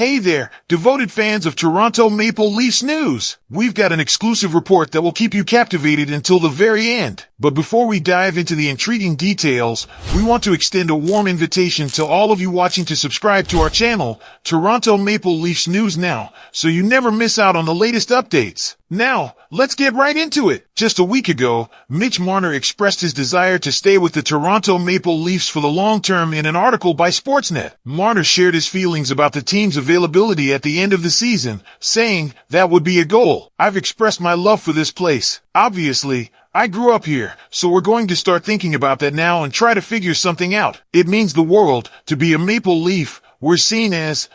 Hey there, devoted fans of Toronto Maple Leafs news. We've got an exclusive report that will keep you captivated until the very end. But before we dive into the intriguing details, we want to extend a warm invitation to all of you watching to subscribe to our channel, Toronto Maple Leafs News Now, so you never miss out on the latest updates. Now, let's get right into it. Just a week ago, Mitch Marner expressed his desire to stay with the Toronto Maple Leafs for the long term in an article by Sportsnet. Marner shared his feelings about the team's availability at the end of the season, saying, "That would be a goal. I've expressed my love for this place. Obviously, I grew up here, so we're going to start thinking about that now and try to figure something out. It means the world to be a Maple Leaf. We're seen as,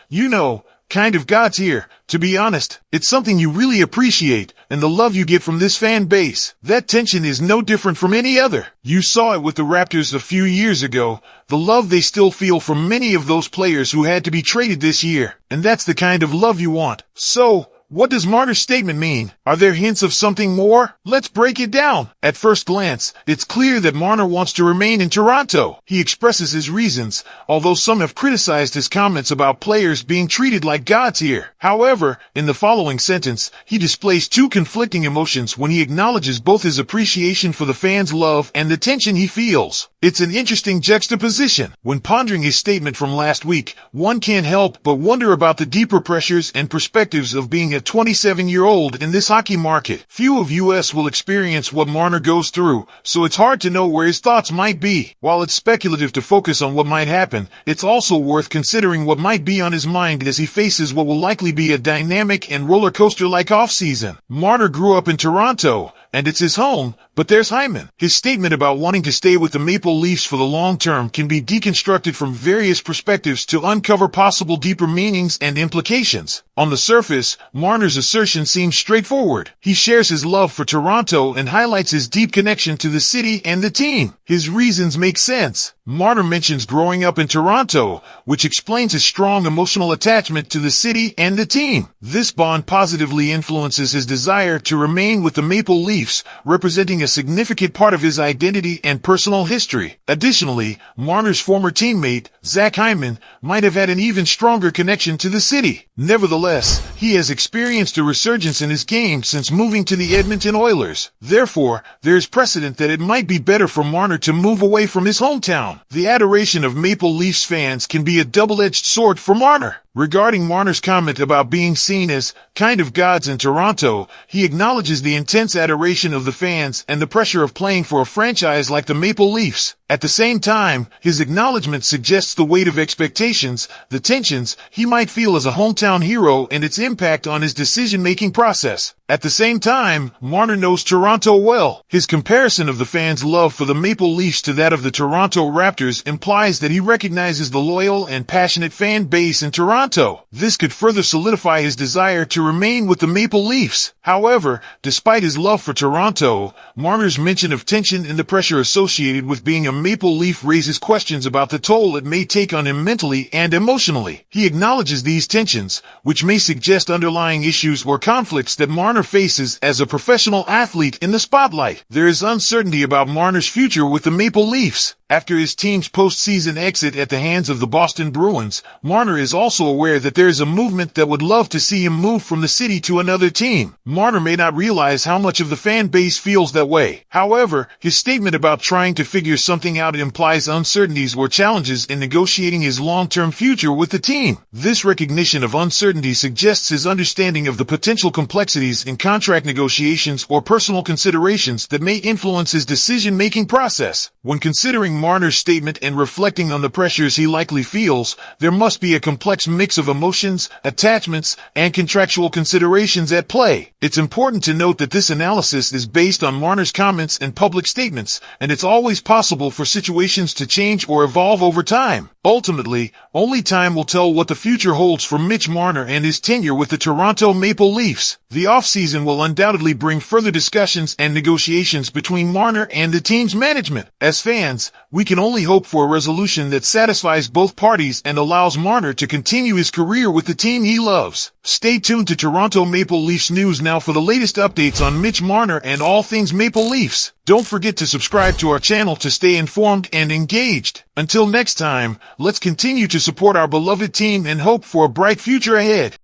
kind of gods here. To be honest, it's something you really appreciate, and the love you get from this fan base. That tension is no different from any other. You saw it with the Raptors a few years ago, the love they still feel from many of those players who had to be traded this year, and that's the kind of love you want." So, what does Marner's statement mean? Are there hints of something more? Let's break it down. At first glance, it's clear that Marner wants to remain in Toronto. He expresses his reasons, although some have criticized his comments about players being treated like gods here. However, in the following sentence, he displays two conflicting emotions when he acknowledges both his appreciation for the fans' love and the tension he feels. It's an interesting juxtaposition. When pondering his statement from last week, one can't help but wonder about the deeper pressures and perspectives of being a 27-year-old in this hockey market. Few of us will experience what Marner goes through, so it's hard to know where his thoughts might be. While it's speculative to focus on what might happen, it's also worth considering what might be on his mind as he faces what will likely be a dynamic and roller coaster-like offseason. Marner grew up in Toronto, and it's his home, but there's Hyman. His statement about wanting to stay with the Maple Leafs for the long term can be deconstructed from various perspectives to uncover possible deeper meanings and implications. On the surface, Marner's assertion seems straightforward. He shares his love for Toronto and highlights his deep connection to the city and the team. His reasons make sense. Marner mentions growing up in Toronto, which explains his strong emotional attachment to the city and the team. This bond positively influences his desire to remain with the Maple Leafs, representing a significant part of his identity and personal history. Additionally, Marner's former teammate, Zach Hyman, might have had an even stronger connection to the city. Nevertheless, he has experienced a resurgence in his game since moving to the Edmonton Oilers. Therefore, there is precedent that it might be better for Marner to move away from his hometown. The adoration of Maple Leafs fans can be a double-edged sword for Marner. Regarding Marner's comment about being seen as kind of gods in Toronto, he acknowledges the intense adoration of the fans and the pressure of playing for a franchise like the Maple Leafs. At the same time, his acknowledgement suggests the weight of expectations, the tensions he might feel as a hometown hero, and its impact on his decision-making process. At the same time, Marner knows Toronto well. His comparison of the fans' love for the Maple Leafs to that of the Toronto Raptors implies that he recognizes the loyal and passionate fan base in Toronto. This could further solidify his desire to remain with the Maple Leafs. However, despite his love for Toronto, Marner's mention of tension and the pressure associated with being a Maple Leaf raises questions about the toll it may take on him mentally and emotionally. He acknowledges these tensions, which may suggest underlying issues or conflicts that Marner faces as a professional athlete in the spotlight. There is uncertainty about Marner's future with the Maple Leafs. After his team's postseason exit at the hands of the Boston Bruins, Marner is also aware that there is a movement that would love to see him move from the city to another team. Marner may not realize how much of the fan base feels that way. However, his statement about trying to figure something out implies uncertainties or challenges in negotiating his long-term future with the team. This recognition of uncertainty suggests his understanding of the potential complexities in contract negotiations or personal considerations that may influence his decision-making process. When considering Marner's statement and reflecting on the pressures he likely feels, there must be a complex mix of emotions, attachments, and contractual considerations at play. It's important to note that this analysis is based on Marner's comments and public statements, and it's always possible for situations to change or evolve over time. Ultimately, only time will tell what the future holds for Mitch Marner and his tenure with the Toronto Maple Leafs. The offseason will undoubtedly bring further discussions and negotiations between Marner and the team's management. As fans, We can only hope for a resolution that satisfies both parties and allows Marner to continue his career with the team he loves. Stay tuned to Toronto Maple Leafs news now for the latest updates on Mitch Marner and all things Maple Leafs. Don't forget to subscribe to our channel to stay informed and engaged. Until next time, let's continue to support our beloved team and hope for a bright future ahead.